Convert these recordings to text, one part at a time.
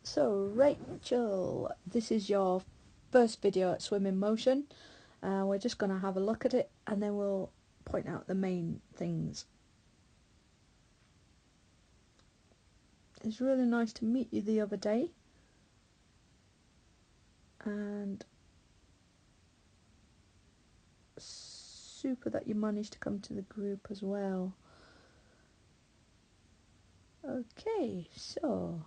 So Rachel, this is your first video at Swim in Motion. We're just going to have a look at it and then we'll point out the main things. It's really nice to meet you the other day, and super that you managed to come to the group as well. Okay, so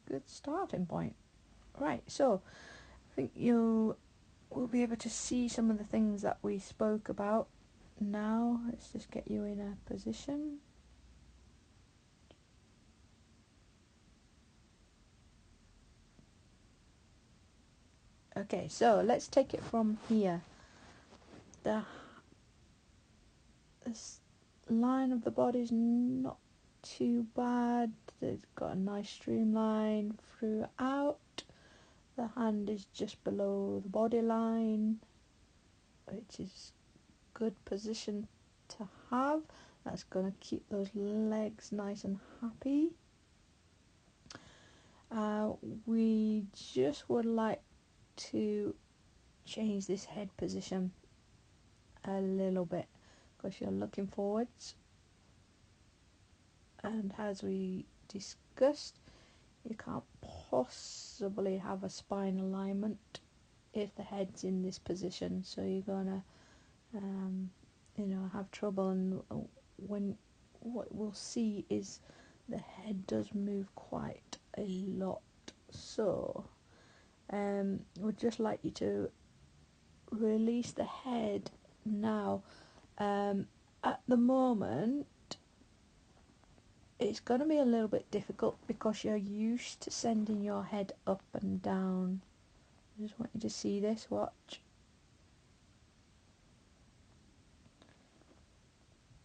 good starting point. Right, so I think you will be able to see some of the things that we spoke about now. Let's just get you in a position. Okay, so let's take it from here. This line of the body is not too bad. It's got a nice streamline throughout. The hand is just below the body line, which is good position to have. That's going to keep those legs nice and happy. We just would like to change this head position a little bit because you're looking forwards, and as we discussed, you can't possibly have a spine alignment if the head's in this position, so you're gonna have trouble. And when what we'll see is the head does move quite a lot, so we'd just like you to release the head now. At the moment it's going to be a little bit difficult because you're used to sending your head up and down. I just want you to see this, watch.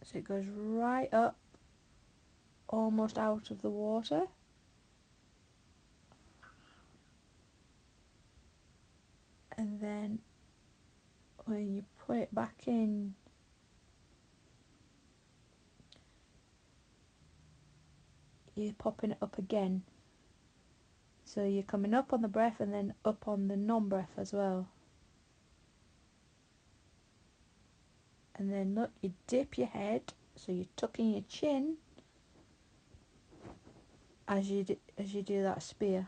So it goes right up, almost out of the water. And then when you put it back in, you're popping it up again. So you're coming up on the breath and then up on the non-breath as well. And then look, you dip your head, so you're tucking your chin as you do that spear.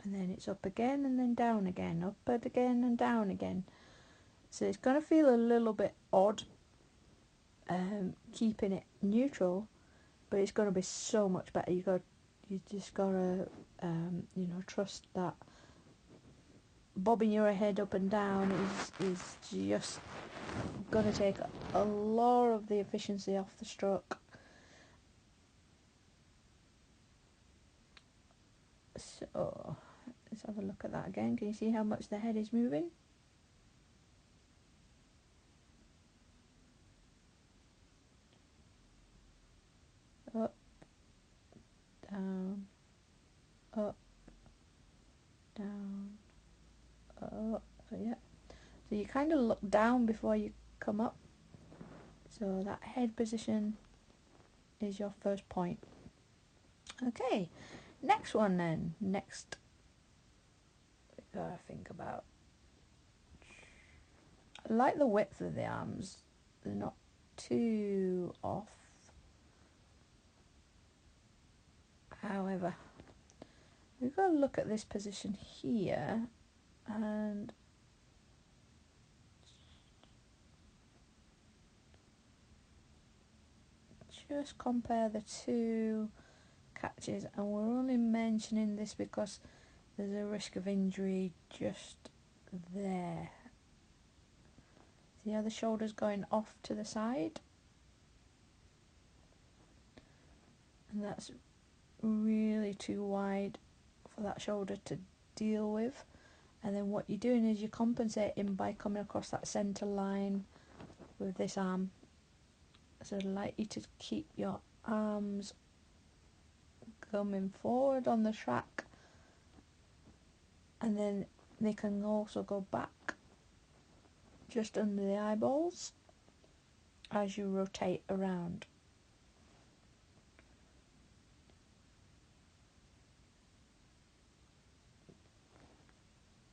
And then it's up again and then down again, up it again and down again. So it's going to feel a little bit odd keeping it neutral, but it's going to be so much better. You just got to trust that bobbing your head up and down is just going to take a lot of the efficiency off the stroke. So let's have a look at that again. Can you see how much the head is moving? Up, down, up, down, up. So yeah. So you kind of look down before you come up. So that head position is your first point. Okay, next one then. Next, we gotta think about. I like the width of the arms. They're not too off. However, we've got to look at this position here and just compare the two catches. And we're only mentioning this because there's a risk of injury just there. See how the shoulder's going off to the side? And that's really too wide for that shoulder to deal with. And then what you're doing is you're compensating by coming across that centre line with this arm. So I'd like you to keep your arms coming forward on the track, and then They can also go back just under the eyeballs as you rotate around.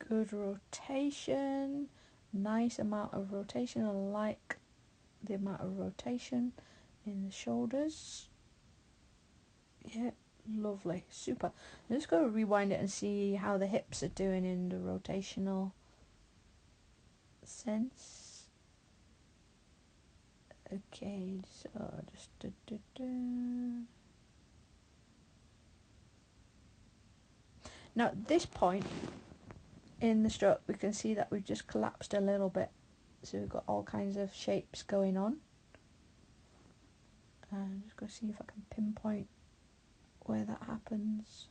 Good rotation, nice amount of rotation. I like the amount of rotation in the shoulders. Yeah, lovely, super. I'm just going to rewind it and see how the hips are doing in the rotational sense. Okay, so just now at this point in the stroke we can see that we've just collapsed a little bit, so we've got all kinds of shapes going on. I'm just going to see if I can pinpoint where that happens.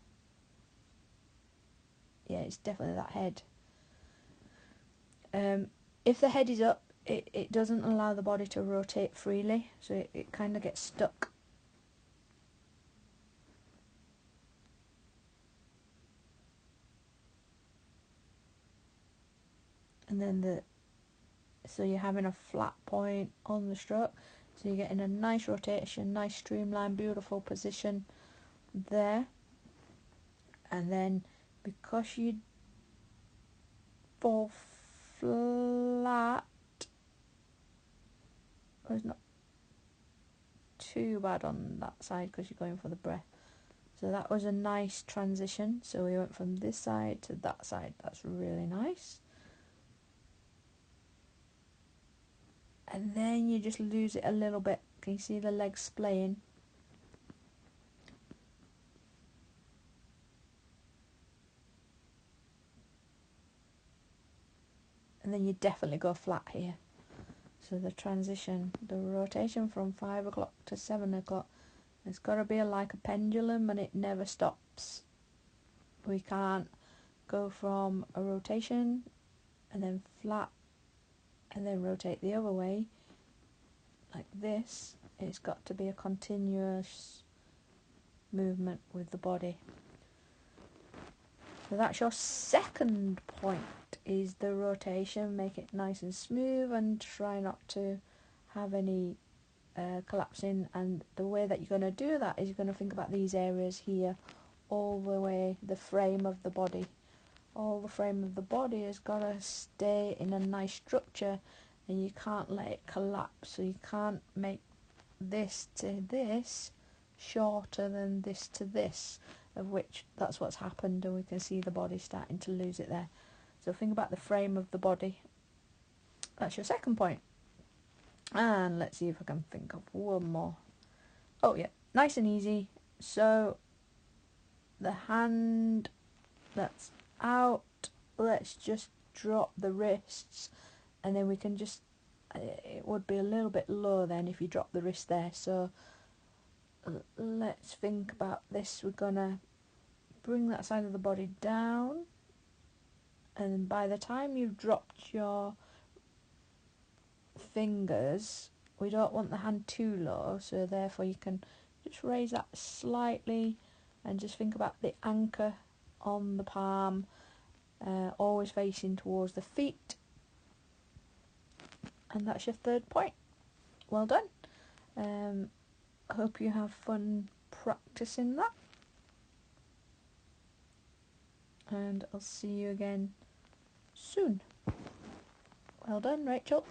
Yeah, it's definitely that head. If the head is up, it doesn't allow the body to rotate freely, so it kind of gets stuck. And then so you're having a flat point on the stroke, so you're getting a nice rotation, nice streamline, beautiful position there. And then because you fall flat, it's not too bad on that side because you're going for the breath. So that was a nice transition. So we went from this side to that side. That's really nice. And then you just lose it a little bit. Can you see the legs splaying? And then you definitely go flat here. So the transition, the rotation from 5 o'clock to 7 o'clock, it's got to be like a pendulum and it never stops. We can't go from a rotation and then flat and then rotate the other way like this. It's got to be a continuous movement with the body. So that's your second point, is the rotation. Make it nice and smooth and try not to have any collapsing. And the way that you're going to do that is you're going to think about these areas here all the way, the frame of the body. All the frame of the body has got to stay in a nice structure and you can't let it collapse. So you can't make this to this shorter than this to this, of which that's what's happened, and we can see the body starting to lose it there. So think about the frame of the body. That's your second point. And let's see if I can think of one more. Oh yeah, nice and easy. So the hand that's out, let's just drop the wrists, and then we can just, it would be a little bit low then if you drop the wrist there. So let's think about this. We're gonna bring that side of the body down, and by the time you've dropped your fingers, we don't want the hand too low, so therefore you can just raise that slightly and just think about the anchor on the palm, always facing towards the feet. And that's your third point. Well done. Hope you have fun practicing that, and I'll see you again soon. Well done, Rachel.